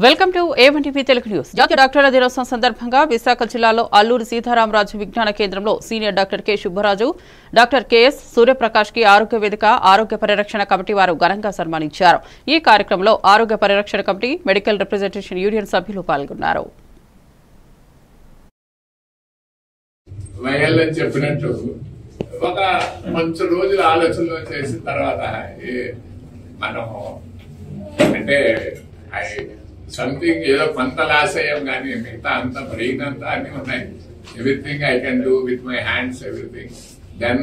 Welcome to A1TV Telugu news. జాతీయ డాక్టర్ల దినోత్సవం సందర్భంగా విశాఖ జిల్లాలో అల్లూరి సీతారామరాజు విజ్ఞాన కేంద్రంలో senior doctor K Subbaraju, doctor KS Suryaprakash కి ఆరోగ్య వేదిక ఆరోగ్య పరిరక్షణ కమిటీ వారు ఘనంగా సన్మానించారు. ఈ కార్యక్రమంలో ఆరోగ్య పరిరక్షణ కమిటీ, మెడికల్ రిప్రజెంటేషన్ యూనియన్ సభ్యులు పాల్గొన్నారు. చెప్పినట్టు ఒక మంచి రోజుల ఆలోచనలు చేసిన తర్వాత మనం అంటే సంథింగ్ ఏదో కొంత లాస్ అయ్యాం కానీ మిగతా అంత బ్రెయిన్ అంతా అన్ని ఉన్నాయి. Everything I can do with my hands everything. Then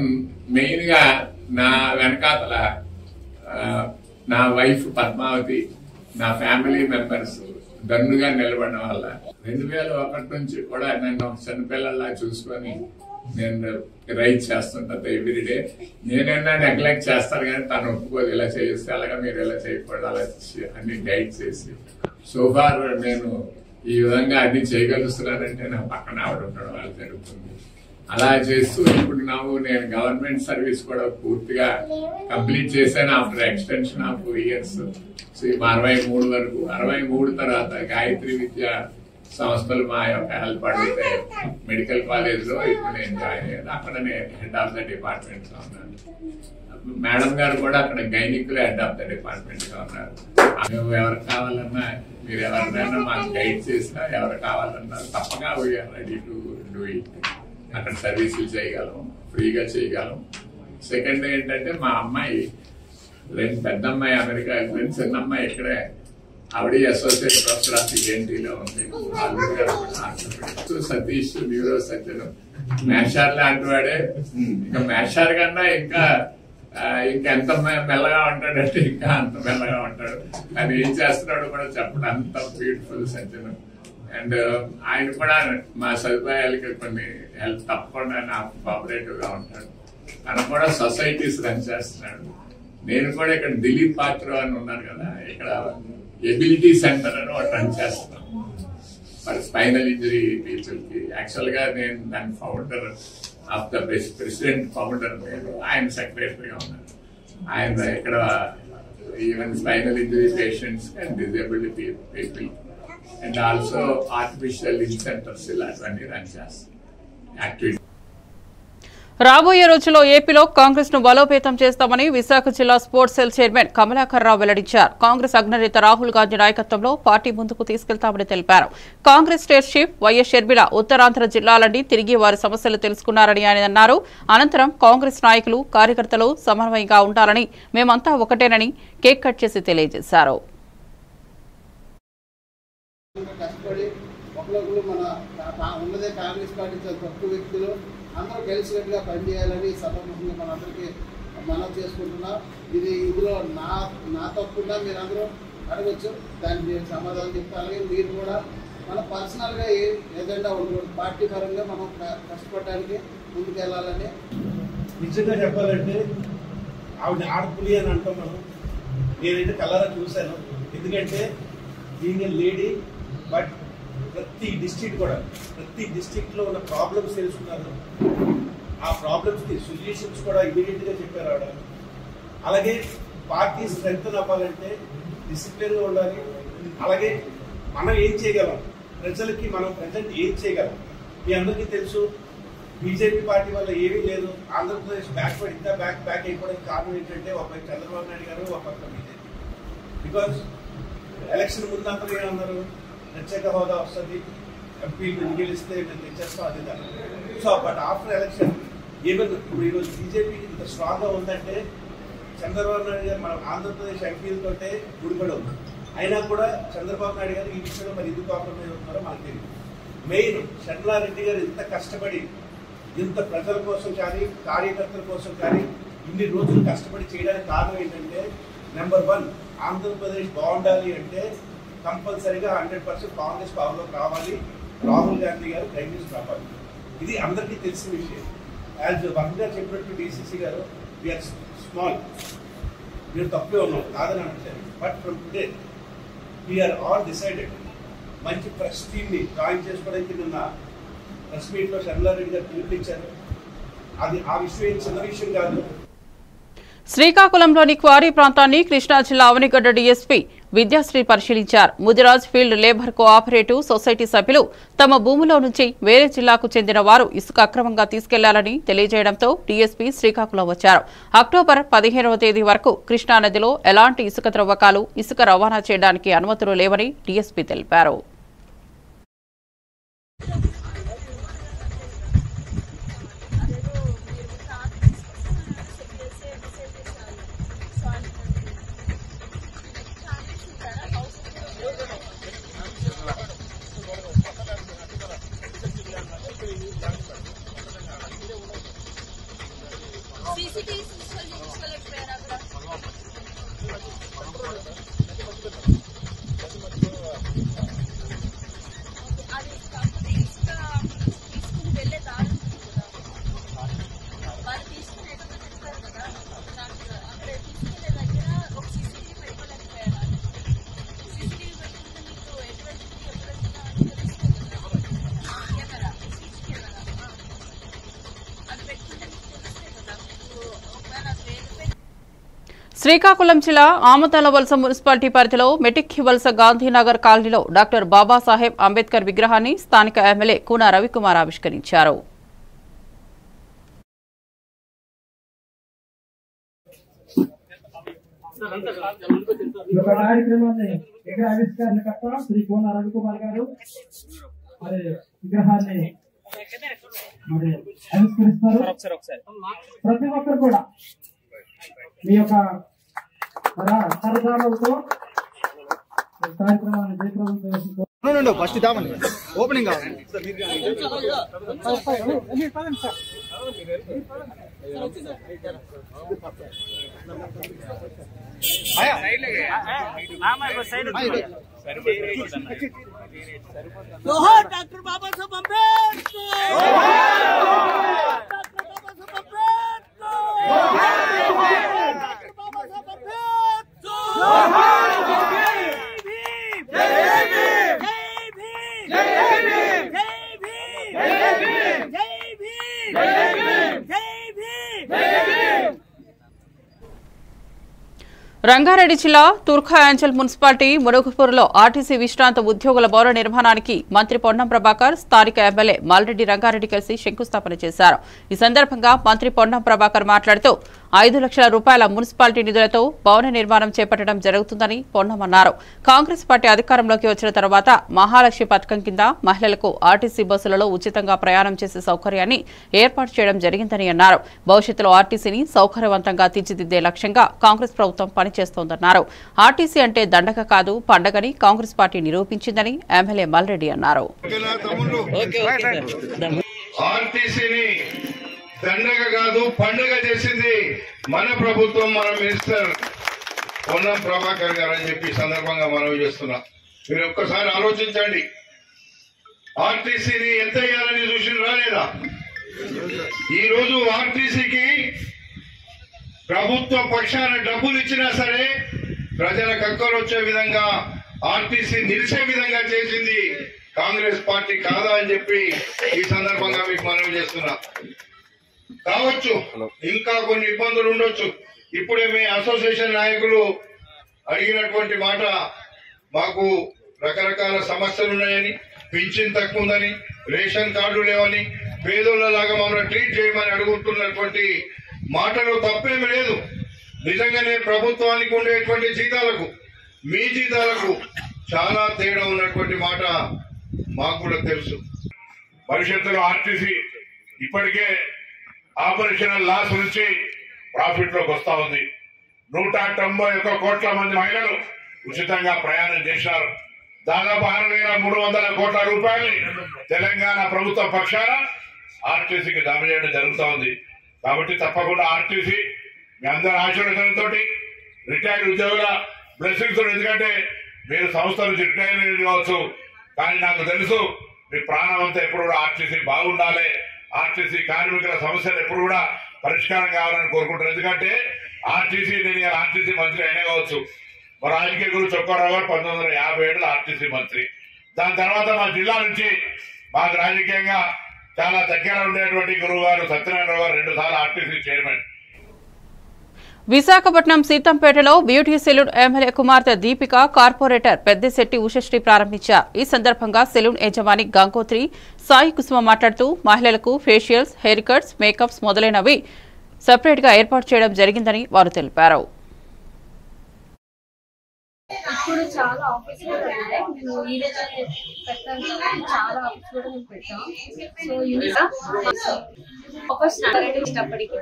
మెయిన్ గా నా వెనకాతల నా వైఫ్ పద్మావతి, నా ఫ్యామిలీ మెంబర్స్ దన్నుగా నిలబడడం వల్ల 2001 నుంచి కూడా నన్ను చిన్నపిల్లల్లా చూసుకొని నేను రైట్ చేస్తుంటా ఎవ్రీడే. నేనైనా నెగ్లెక్ట్ చేస్తాను కానీ తను ఒప్పుకోదు, ఇలా చేస్తే అలాగా మీరు ఇలా చేయకూడదు, అలా అన్ని గైడ్ చేసి సోఫార్ నేను ఈ విధంగా అన్ని చేయగలుగుతున్నానంటే నా పక్కన ఆవిడ ఉండడం వల్ల జరుగుతుంది. అలా చేస్తూ ఇప్పుడు నేను గవర్నమెంట్ సర్వీస్ కూడా పూర్తిగా కంప్లీట్ చేశాను ఆఫ్టర్ ఎక్స్టెన్షన్ ఆఫ్ ఇయర్స్. 63 వరకు 63 తర్వాత గాయత్రి విద్యా సంస్థలు మా యొక్క హెల్ప్ అడిగితే మెడికల్ కాలేజ్ లో ఇప్పుడు నేను జాయిన్ అయ్యాను. అక్కడ నేను హెడ్ ఆఫ్ ద డిపార్ట్మెంట్ గా ఉన్నాను. మేడం గారు కూడా అక్కడ గైనిక్ లో హెడ్ ఆఫ్ ద డిపార్ట్మెంట్ గా ఉన్నారు. ఎవరు కావాలన్నా మీరు ఎవరినైనా మాకు గైడ్ చేసినా ఎవరు కావాలన్నా తప్పగా we are ready to do it. అక్కడ సర్వీసులు చేయగలం, ఫ్రీగా చేయగలం. సెకండ్ ఏంటంటే మా అమ్మాయి పెద్ద అమ్మాయి అమెరికా వెళ్ళిపోయింది, చిన్న అమ్మాయి ఇక్కడే ఆవిడ అసోసియేట్ ప్రొఫెసర్ ఆఫ్ ENTలో ఉంది. సతీష్ న్యూరో సర్జన్, మేషార్ లాంటి వాడే. ఇంకా మేషార్ కన్నా ఇంకెంత మెల్లగా ఉంటాడంటే ఇంకా అంత మెల్లగా ఉంటాడు. ఆయన ఏం చేస్తున్నాడు కూడా చెప్పడం, అంత బ్యూటిఫుల్ సర్జన్. అండ్ ఆయన కూడా మా సదుపాయాలకి కొన్ని హెల్ప్ తప్పకుండా నాకు కోఆపరేటివ్ గా ఉంటాడు. తను కూడా సొసైటీస్ రన్ చేస్తున్నాడు. నేను కూడా ఇక్కడ దిలీప్ పాత్ర అని ఉన్నారు కదా, ఇక్కడ ఎబిలిటీ సెంటర్ అని ఒకటి రన్ చేస్తున్నాం మరి స్పైనల్ ఇంజరీ పీపుల్ కి. యాక్చువల్ గా నేను దాని founder of the president founder, నేను ఆయన సెక్రటరీగా ఉన్నాను. ఆయన ఇక్కడ even spinal injury patients and disabled people and also artificial ఇన్సెంటర్స్ ఇలాంటివన్నీ రన్ చేస్తాం యాక్టివిటీ. రాబోయే రోజుల్లో ఏపీలో కాంగ్రెస్ ను బలోపేతం చేస్తామని విశాఖ జిల్లా స్పోర్ట్స్ సెల్ చైర్మన్ కమలాకర్ రావు వెల్లడించారు. కాంగ్రెస్ అగ్రనేత రాహుల్ గాంధీ నాయకత్వంలో పార్టీ ముందుకు తీసుకెళ్తామని తెలిపారు. కాంగ్రెస్ స్టేట్ చీఫ్ వైఎస్ షర్మిల ఉత్తరాంధ్ర జిల్లాలన్నీ తిరిగి వారి సమస్యలు తెలుసుకున్నారని ఆయన అన్నారు. అనంతరం కాంగ్రెస్ నాయకులు, కార్యకర్తలు సమన్వయంగా ఉండాలని, మేమంతా ఒకటేనని కేక్ కట్ చేసి తెలియజేశారు. అందరూ కలిసినట్టుగా పనిచేయాలని సభముఖంగా మనందరికీ మనం చేసుకుంటున్నాం. ఇందులో నా తప్పుగా మీరు అందరూ అడగచ్చు, దానికి నేను సమాధానం చెప్తాను. అలాగే మీరు కూడా మన పర్సనల్గా ఏ ఎజెండా ఉండకూడదు, పార్టీ పరంగా మనం కష్టపడడానికి ముందుకు వెళ్ళాలని. నిజంగా చెప్పాలంటే ఆవిడ ఆడపులి అని అంటాం మనం. నేనైతే కలరా చూశాను. ఎందుకంటే బీయింగ్ ఏ లేడీ, బట్ ప్రతి డిస్ట్రిక్ట్లో ఉన్న ప్రాబ్లమ్స్ తెలుసుకున్నారు. ఆ ప్రాబ్లమ్స్కి సొల్యూషన్స్ కూడా ఇమీడియట్గా చెప్పారు ఆవిడ. అలాగే పార్టీ స్ట్రెంగ్త్ అవ్వాలంటే డిసిప్లిన్గా ఉండాలి. అలాగే మనం ఏం చేయగలం, ప్రజలకి మనం ప్రజెంట్ ఏం చేయగలం. మీ అందరికీ తెలుసు, బీజేపీ పార్టీ వల్ల ఏమీ లేదు. ఆంధ్రప్రదేశ్ బ్యాక్వర్డ్ ఇంకా బ్యాక్ అయిపోవడానికి కారణం ఏంటంటే ఒక పక్క చంద్రబాబు నాయుడు గారు, ఒక పక్క బీజేపీ. బికాజ్ ఎలక్షన్ ముందు అందరూ ఏమన్నారు, ప్రత్యేక హోదా వస్తుంది, ఎంపీలు గెలిస్తే మేము తెచ్చేస్తాం, అది దాన్ని. So but after election even ఇప్పుడు ఈరోజు బీజేపీ ఇంత స్ట్రాంగ్గా ఉందంటే చంద్రబాబు నాయుడు గారు మన ఆంధ్రప్రదేశ్ ఎంపీలతోటే ముడిపడి ఉంది. అయినా కూడా చంద్రబాబు నాయుడు గారు ఈ విషయంలో మరి ఎందుకు కాంప్రమైజ్ అవుతున్నారో మనకు తెలియదు. మెయిన్ షర్మిలారెడ్డి గారు ఇంత కష్టపడి, ఇంత ప్రజల కోసం కానీ కార్యకర్తల కోసం కానీ ఇన్ని రోజులు కష్టపడి చేయడానికి కారణం ఏంటంటే, నెంబర్ 1 ఆంధ్రప్రదేశ్ బాగుండాలి అంటే కంపల్సరీగా 100% కాంగ్రెస్ పవర్లోకి రావాలి, రాహుల్ గాంధీ గారు ప్రైమ్ మినిస్టర్ అవ్వాలి. ఇది అందరికీ తెలిసిన విషయం. యాజ్ వన్ గారు చెప్పినట్టు డీసీసీ గారు, వీఆర్ స్మాల్, మీరు తప్పే ఉన్నాం కాదని అంటారు. But from today we're all decided. మంచి ప్రెస్ టీమ్ని జాయిన్ చేసుకోవడానికి నిన్న ప్రెస్ మీట్లో షర్మిలారెడ్డి గారు పిలుపునిచ్చారు. అది ఆ విషయం చిన్న విషయం కాదు. శ్రీకాకుళంలోని క్వారీ ప్రాంతాన్ని కృష్ణా జిల్లా అవనిగడ్డ డీఎస్పీ విద్యాశ్రీ పరిశీలించారు. Mudiraj field labour cooperative society సభ్యులు తమ భూమిలో నుంచి వేరే జిల్లాకు చెందిన వారు ఇసుక అక్రమంగా తీసుకెళ్లాలని తెలియజేయడంతో డీఎస్పీ శ్రీకాకుళం వచ్చారు. అక్టోబర్ 15వ తేదీ వరకు కృష్ణానదిలో ఎలాంటి ఇసుక త్రవ్వకాలు, ఇసుక రవాణా చేయడానికి అనుమతులు లేవని డీఎస్పీ తెలిపారు. శ్రీకాకుళం జిల్లా ఆమతాలవలస మున్సిపాలిటీ పరిధిలో మెటిక్కివలస గాంధీనగర్ కాలనీలో డాక్టర్ బాబాసాహెబ్ అంబేద్కర్ విగ్రహాన్ని స్థానిక ఎమ్మెల్యే కూన రవికుమార్ ఆవిష్కరించారు. ప్రతి ఒక్కరు కూడా మీ యొక్క సరదాలతో కార్యక్రమాన్ని జయప్రదం ఫస్ట్ దామని ఓపెనింగ్ కావాలి. డాక్టర్ బాబాసాహెబ్ రంగారెడ్డి జిల్లా తుర్ఖాయాంచల్ మున్సిపాలిటీ మురుగుపూర్లో ఆర్టీసీ విశ్రాంత ఉద్యోగుల భవన నిర్మాణానికి మంత్రి పొన్నం ప్రభాకర్, స్థానిక ఎమ్మెల్యే మాల్రెడ్డి రంగారెడ్డి కలిసి శంకుస్థాపన చేశారు. ఈ సందర్భంగా మంత్రి పొన్నం ప్రభాకర్ మాట్లాడుతూ 5 లక్షల రూపాయల మున్సిపాలిటీ నిధులతో భవన నిర్మాణం చేపట్టడం జరుగుతుందని పొన్నం అన్నారు. కాంగ్రెస్ పార్టీ అధికారంలోకి వచ్చిన తర్వాత మహాలక్ష్మి పథకం కింద మహిళలకు ఆర్టీసీ బస్సులలో ఉచితంగా ప్రయాణం చేసే సౌకర్యాన్ని ఏర్పాటు చేయడం జరిగిందని అన్నారు. భవిష్యత్తులో ఆర్టీసీని సౌకర్యవంతంగా తీర్చిదిద్దే లక్ష్యంగా కాంగ్రెస్ ప్రభుత్వం పనిచేస్తోందన్నారు. ఆర్టీసీ అంటే దండగ కాదు, పండగని కాంగ్రెస్ పార్టీ నిరూపించిందని ఎమ్మెల్యే మల్రెడ్డి అన్నారు. దండగ కాదు, పండుగ చేసింది మన ప్రభుత్వం, మన మినిస్టర్ పొన్నం ప్రభాకర్ గారు అని చెప్పి సందర్భంగా మనవి చేస్తున్నా. మీరు ఒక్కసారి ఆలోచించండి, ఆర్టీసీని ఎంత వేయాలని చూసి రాలేదా? ఈ రోజు ఆర్టీసీకి ప్రభుత్వ పక్షాన డబ్బులు ఇచ్చినా సరే ప్రజలకు అక్కలు వచ్చే విధంగా ఆర్టీసీ నిలిచే విధంగా చేసింది కాంగ్రెస్ పార్టీ కాదా అని చెప్పి ఈ సందర్భంగా మీకు మనవి చేస్తున్నా. కావచ్చు ఇంకా కొన్ని ఇబ్బందులు ఉండొచ్చు. ఇప్పుడే మీ అసోసియేషన్ నాయకులు అడిగినటువంటి మాట, మాకు రకరకాల సమస్యలు ఉన్నాయని, పింఛన్ తక్కువ ఉందని, రేషన్ కార్డు లేవని, పేదోళ్ళలాగా మమ్మల్ని ట్రీట్ చేయమని అడుగుతున్నటువంటి మాటలు తప్పేమీ లేదు. నిజంగానే ప్రభుత్వానికి ఉండేటువంటి జీతాలకు మీ జీతాలకు చాలా తేడా ఉన్నటువంటి మాట మాకు కూడా తెలుసు. భవిష్యత్తులో ఆర్టీసీ ఇప్పటికే ఆపరేషనల్ లాస్ నుంచి ప్రాఫిట్ లోకి వస్తా ఉంది. 191 కోట్ల మంది మహిళలు ఉచితంగా ప్రయాణం చేశారు. దాదాపు 6,300 కోట్ల రూపాయలని తెలంగాణ ప్రభుత్వ పక్షాన ఆర్టీసీకి జమ చేయడం జరుగుతూ ఉంది. కాబట్టి తప్పకుండా ఆర్టీసీ మీ అందరి ఆశీర్వాదంతో, రిటైర్డ్ ఉద్యోగుల బ్లెస్సింగ్స్, ఎందుకంటే మీరు సంస్థ నుంచి రిటైర్ కావచ్చు, కానీ నాకు తెలుసు మీ ప్రాణం అంతా ఎప్పుడు కూడా ఆర్టీసీ బాగుండాలి, ఆర్టీసీ కార్మికుల సమస్యలు ఎప్పుడు కూడా పరిష్కారం కావాలని కోరుకుంటారు. ఎందుకంటే ఆర్టీసీ, నేను ఆర్టీసీ మంత్రి అయినా కావచ్చు, మా రాజకీయ గురు చొక్కారావు గారు 1957లో ఆర్టీసీ మంత్రి. దాని తర్వాత మా జిల్లా నుంచి మాకు రాజకీయంగా చాలా దగ్గర ఉండేటువంటి గురువు గారు సత్యనారాయణ గారు 2 సార్లు ఆర్టీసీ చైర్మన్. విశాఖపట్నం సీతంపేటలో బ్యూటీ సెలూన్ ఎమ్మెల్యే కుమార్తె దీపిక కార్పొరేటర్ పెద్దిశెట్టి ఉషశ్రీ ప్రారంభించారు. ఈ సందర్భంగా సెలూన్ యజమాని గంగోత్రి సాయి కుసుమ మాట్లాడుతూ మహిళలకు ఫేషియల్స్, హెయిర్ కట్స్, మేకప్స్ మొదలైనవి సెపరేట్ గా ఏర్పాటు చేయడం జరిగిందని వారు తెలిపారు. ఇప్పుడు చాలా ఆఫీస్ కూడా ఉన్నాయి. మేము ఈవెంట్ పెట్టడానికి చాలా ఆఫీస్ కూడా మేము పెట్టాం. సో ఇంకా ఒక స్టాండర్డ్ ఇష్టపడికి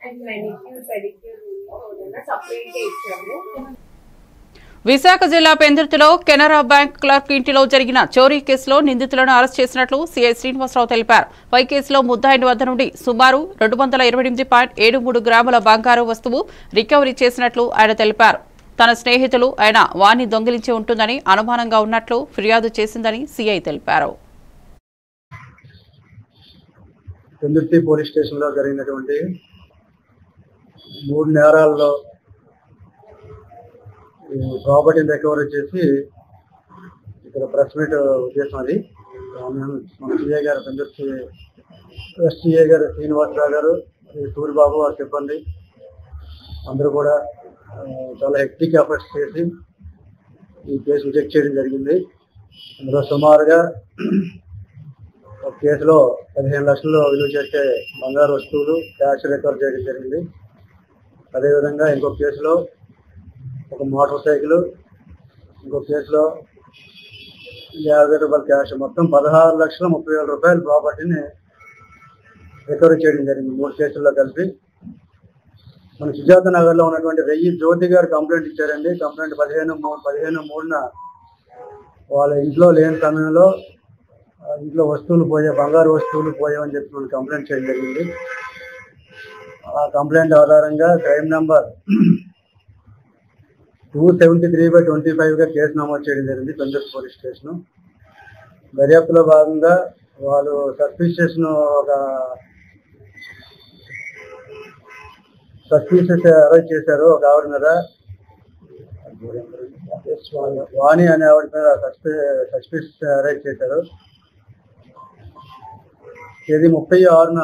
అండ్ మెడిక్యూర్ పెడిక్యూర్ సపరేట్ ఇచ్చాము. విశాఖ జిల్లా పెందుర్తిలో కెనరా బ్యాంక్ క్లర్క్ ఇంటిలో జరిగిన చోరీ కేసులో నిందితులను అరెస్ట్ చేసినట్లు సీఐ శ్రీనివాసరావు తెలిపారు. పై కేసులో ముద్దాయిని వద్ద నుండి సుమారు 228.73 గ్రాముల బంగారు వస్తువు రికవరీ చేసినట్లు ఆయన తెలిపారు. తన స్నేహితులు ఆయన వాణ్ణి దొంగిలించి ఉంటుందని అనుమానంగా ఉన్నట్లు ఫిర్యాదు చేసిందని సీఐ తెలిపారు. పెందుర్తి పోలీస్ స్టేషన్ లో జరిగినటువంటి 3 నేరాల్లో ప్రాపర్టీని రికవరీ చేసి ఇక్కడ ప్రెస్ మీట్ ఉద్దేశం అది. మన సిఐ గారు పెందుర్తి ఎస్టీఏ గారు శ్రీనివాసరావు గారు, సూరిబాబు వారు సిబ్బంది అందరూ కూడా చాలా హెక్టిక్ ఎఫర్ట్స్ చేసి ఈ కేసు రిజెక్ట్ చేయడం జరిగింది. అందులో సుమారుగా ఒక కేసులో 15 లక్షలు విలువ చేసే బంగారు వస్తువులు క్యాష్ రికవర్ చేయడం జరిగింది. అదేవిధంగా ఇంకో కేసులో ఒక మోటార్ సైకిల్, ఇంకో కేసులో 50 రూపాయల క్యాష్, మొత్తం 16,30,000 రూపాయల ప్రాపర్టీని రికవరీ చేయడం జరిగింది 3 కేసుల్లో కలిపి. మన సుజాత నగర్లో ఉన్నటువంటి రెయ్యి జ్యోతి గారు కంప్లైంట్ ఇచ్చారండి. కంప్లైంట్ 15/3 వాళ్ళ ఇంట్లో లేని సమయంలో ఇంట్లో వస్తువులు పోయే, బంగారు వస్తువులు పోయామని చెప్పి మనం కంప్లైంట్ చేయడం జరిగింది. ఆ కంప్లైంట్ ఆధారంగా క్రైమ్ నెంబర్ 273/25 కేసు నమోదు చేయడం జరిగింది పెందుర్తి పోలీస్ స్టేషన్. దర్యాప్తులో భాగంగా వాళ్ళు సస్పీషియస్ అరెస్ట్ చేశారు. ఒక ఆవిడ మీద, వాణి అనే ఆవిడ మీద సస్పీషియస్ అరెస్ట్ చేశారు. తేదీ 36న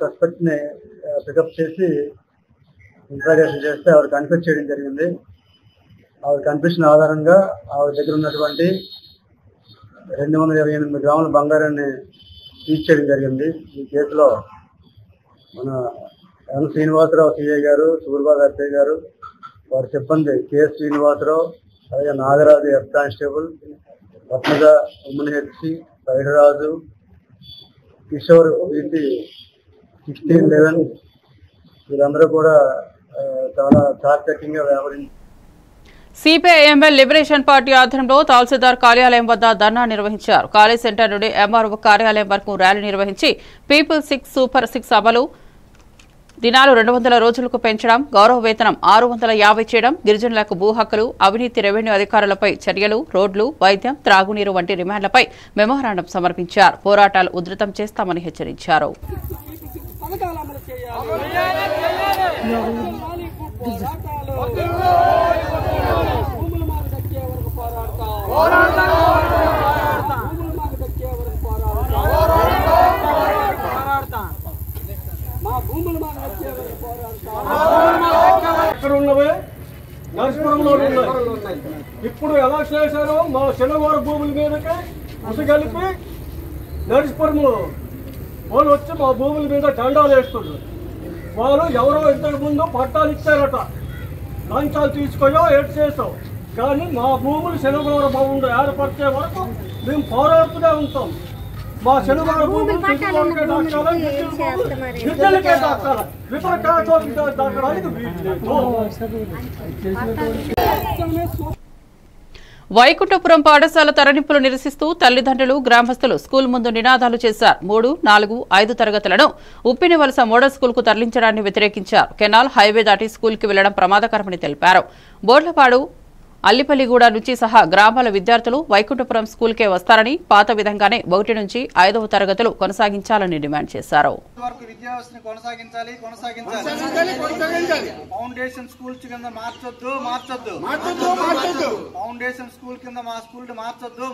సస్పెక్ట్ ని పికప్ చేసి ఇంట్రాగేషన్ చేస్తే ఆవిడ కన్ఫెస్ చేయడం జరిగింది. ఆవిడ కన్ఫెషన్ ఆధారంగా ఆవిడ దగ్గర ఉన్నటువంటి 228 గ్రాముల బంగారాన్ని సీజ్ చేయడం జరిగింది. ఈ కేసులో మన ఎం శ్రీనివాసరావు సిఐ గారు, సూరిబాబు ఎస్ఐ గారు, వారి సిబ్బంది కె శ్రీనివాసరావు, అలాగే నాగరాజు హెడ్ కానిస్టేబుల్, పద్మజ ఉమ్మని హెచ్సి, పైడరాజు, కిషోర్ బీసీ 1611 వీరందరూ కూడా చాలా చాకచక్యంగా వ్యవహరించారు. సిపిఐఎంఎల్ లిబరేషన్ పార్టీ ఆధ్వర్యంలో తహసీల్దార్ కార్యాలయం వద్ద ధర్నా నిర్వహించారు. కాలేజ్ సెంటర్ నుండి ఎంఆర్ఓ కార్యాలయం వరకు ర్యాలీ నిర్వహించి పీపుల్ 6 సూపర్ 6 అమలు, దినాలు 200 రోజులకు పెంచడం, గౌరవ వేతనం 650 చేయడం, గిరిజనులకు భూ హక్కులు, అవినీతి రెవెన్యూ అధికారులపై చర్యలు, రోడ్లు, వైద్యం, త్రాగునీరు వంటి డిమాండ్లపై మెమోరాండం సమర్పించారు. పోరాటాలు ఉధృతం చేస్తామని హెచ్చరించారు. ఎక్కడ ఉన్నవే నరసింహంలో ఉన్నాయి. ఇప్పుడు ఎలా చేశారో మా శనివార భూముల మీదకి ఉసగలిపి నరసింహంలో వాళ్ళు వచ్చి మా భూముల మీద దండాలు వేస్తున్నారు. వాళ్ళు ఎవరో ఇంతకు ముందు పట్టాలు ఇచ్చారట, లంచాలు తీసుకొయో ఎడ్ చేసాం. కానీ మా భూములు శనివార భూములు ఏర్పరిచే వరకు మేము పోరాడుతూనే ఉంటాం. మా శనివార భూములు గిరిజనులకే దక్కాలి, ఇతర కాచోళ్ళకి దక్కడానికి వైకుంఠపురం పాఠశాల తరలింపులు నిరసిస్తూ తల్లిదండ్రులు, గ్రామస్తులు స్కూల్ ముందు నినాదాలు చేశారు. 3, 4, 5 తరగతులను ఉప్పినివలస మోడల్ స్కూల్ కు తరలించడాన్ని వ్యతిరేకించారు. కెనాల్ హైవే దాటి స్కూల్ కి వెళ్లడం ప్రమాదకరమని తెలిపారు. బోర్లపాడు, అల్లిపల్లిగూడ నుంచి సహా గ్రామాల విద్యార్థులు వైకుంఠపురం స్కూల్కే వస్తారని, పాత విధంగానే 1 నుంచి 5వ తరగతులు కొనసాగించాలని డిమాండ్ చేశారు. ఫౌండేషన్ స్కూల్ కింద మార్చొద్దు. ఫౌండేషన్ స్కూల్ కింద మా స్కూల్ మార్చొద్దు.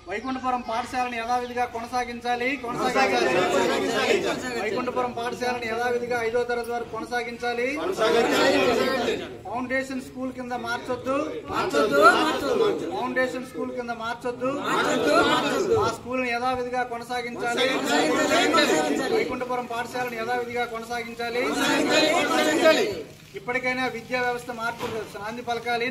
వైకుంఠపురం పాఠశాలను యథావిధిగా కొనసాగించాలి. వైకుంఠపురం పాఠశాలను యథావిధిగా 5వ తరగతి వరకు కొనసాగించాలి. ఫౌండేషన్ స్కూల్ కింద మార్చొద్దు. ఫౌండేషన్ స్కూల్ కింద మార్చొద్దు. ఆ స్కూల్ ని యథావిధిగా కొనసాగించాలి. వైకుంఠపురం పాఠశాలను యథావిధిగా కొనసాగించాలి. ఇప్పటికైనా విద్యా వ్యవస్థ మార్పు నాంది పలకాలి.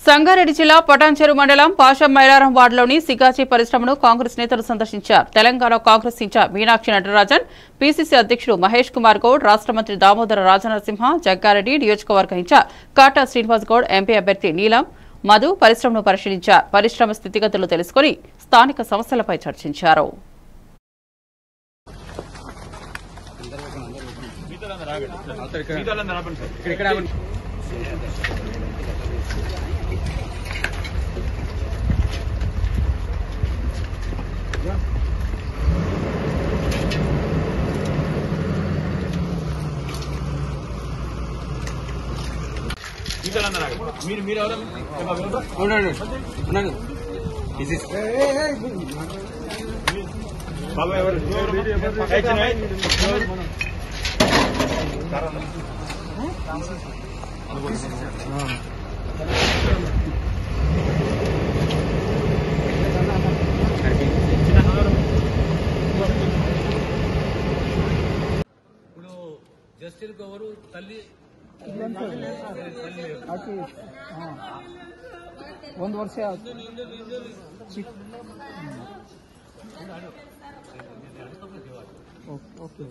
సంగారెడ్డి జిల్లా పటాన్చెరు మండలం పాషం మైలారం వార్డులోని సిగాచి పరిశ్రమను కాంగ్రెస్ నేతలు సందర్శించారు. తెలంగాణ కాంగ్రెస్ ఇన్ఛార్జ్ మీనాక్షి నటరాజన్, పీసీసీ అధ్యక్షుడు మహేష్ కుమార్ గౌడ్, రాష్ట్ర మంత్రి దామోదర రాజనరసింహ, జగ్గారెడ్డి, నియోజకవర్గ ఇన్ఛార్జ్ కాటా శ్రీనివాస్ గౌడ్, ఎంపీ అభ్యర్థి నీలం మధు పరిశ్రమను పరిశీలించారు. పరిశ్రమ స్థితిగతులు తెలుసుకుని స్థానిక సమస్యలపై చర్చించారు. జస్టిల్ గౌరు తల్లి ಒಂದು ವರ್ಷ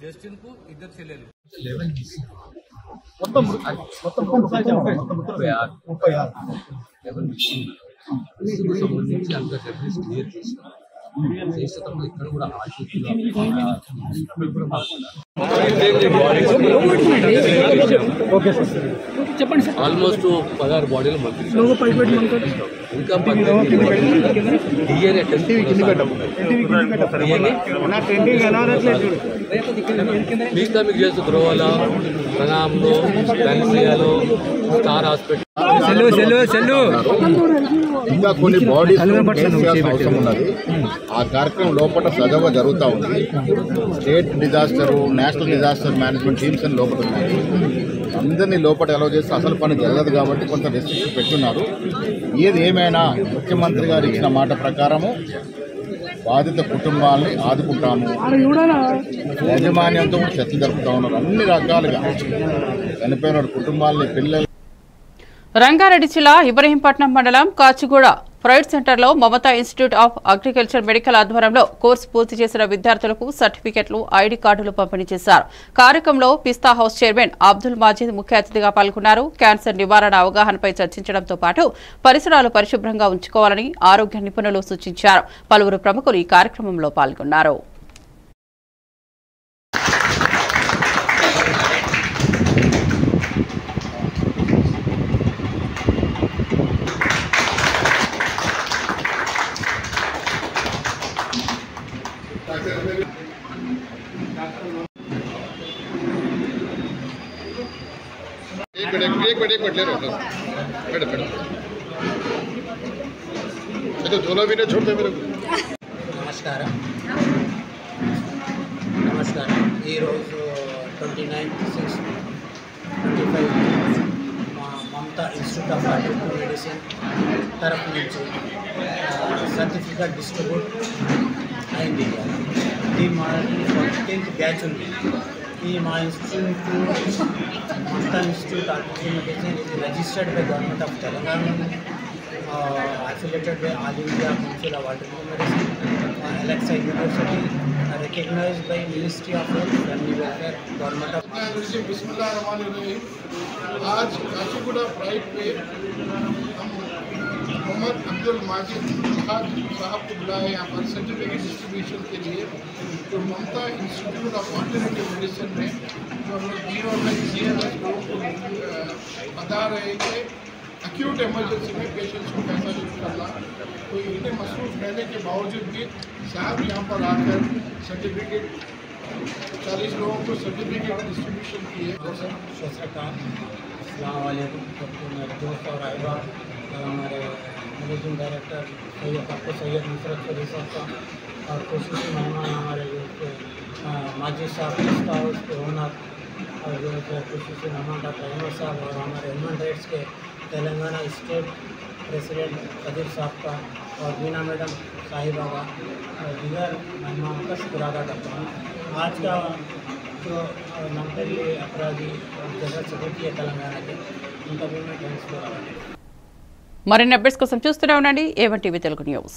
జస్టిన్ కు ఇద్దరు చెల్లెలు మొత్తం 36 సంబంధించి అంత సర్వీస్ క్లియర్ చేసేటప్పుడు ఇక్కడ కూడా ఆల్మోస్ట్ 16 బాడీలు ఇంకా మీకు చేస్తూ ధ్రువలో ప్రణాంలో బెన్సియాలో స్టార్ హాస్పిటల్ ఇంకా కొన్ని బాడీస్ అవసరం ఉన్నది. ఆ కార్యక్రమం లోపల సజావుగా జరుగుతూ ఉంది. State disaster, national disaster management teams అని లోపల ఉన్నాయి. అందరినీ లోపల అలౌ చేస్తే అసలు పని జరగదు కాబట్టి కొంత రెస్ట్రిక్షన్ పెట్టున్నారు. ఏది ఏమైనా ముఖ్యమంత్రి గారు ఇచ్చిన మాట ప్రకారము బాధిత కుటుంబాలని ఆదుకుంటాము. యాజమాన్యంతో చర్చలు జరుపుతా ఉన్నారు. అన్ని రకాలుగా చనిపోయిన కుటుంబాలని, పిల్లలు. రంగారెడ్డి జిల్లా ఇబ్రహీంపట్నం మండలం కాచిగూడ ప్రైవేట్ సెంటర్లో Mamata institute of agriculture medical ఆధ్వర్యంలో కోర్సు పూర్తి చేసిన విద్యార్థులకు సర్టిఫికెట్లు, ఐడి కార్డులు పంపిణీ చేశారు. కార్యక్రమంలో పిస్తా హౌస్ చైర్మన్ అబ్దుల్ మాజీద్ ముఖ్య అతిథిగా పాల్గొన్నారు. క్యాన్సర్ నివారణ అవగాహనపై చర్చించడంతో పాటు పరిసరాలు పరిశుభ్రంగా ఉంచుకోవాలని ఆరోగ్య నిపుణులు సూచించారు. పలువురు ప్రముఖులు ఈ కార్యక్రమంలో పాల్గొన్నారు. నమస్కారం. ఈరోజు 29/6/25 మా Mamata institute of agriculture medicine తరఫు నుంచి సర్టిఫికేట్ డిస్ట్రిబ్యూట్ అయింది. ఇది మా 14th బ్యాచ్ ఉంది. ఈ మా institute Mamata institute of agriculture medicine ఇది registered by government of Telangana, affiliated by All India Council of Veterinary Medicine, Alexa University, recognized by Ministry of Health, Family Welfare, Government of बिस्मिल्लाहिर्रहमानिर्रहीम। आज Kacheguda pride पे हम मोहम्मद अब्दुल माजिद साहब को बुलाए यहाँ पर सर्टिफिकेट डिस्ट्रीब्यूशन के लिए। तो ममता इंस्टीट्यूट ऑफ ऑल्टरनेटिव मेडिसिन में जो हम लोग CNS लोगों को बता रहे थे एक्यूट इमरजेंसी में पेशेंट्स को कैसा यूज करना, तो इतने मसरूफ रहने के बावजूद भी साहब यहाँ पर आकर सर्टिफिकेट 40 लोगों को सर्टिफिकेट डिस्ट्रीब्यूशन किए। अस्सलाम वालेकुम दोस्त और अहबाब, हमारे मैनेजिंग डायरेक्टर सैयद नुसरत फरीद साहब और खुसूसी मेहमान हमारे जो माजिद साहब पिस्ता हाउस के ओनर और जो खुसूसी मेहमान डॉक्टर अहमद साहब और हमारे ह्यूमन राइट्स के तेलंगाना स्टेट प्रेसिडेंट कदीर साहब का और बीना मैडम साहिबा का और दीगर मेहमान का शुक्र अदा करता हूँ। आज का जो मंतरी अपराधी और जनरल सेक्रेटरी है तेलंगाना के उनका भी मैं थैंक्स कर रहा हूँ। మరిన్ని అప్డేట్స్ కోసం చూస్తూనే ఉండండి A1 టీవీ తెలుగు న్యూస్।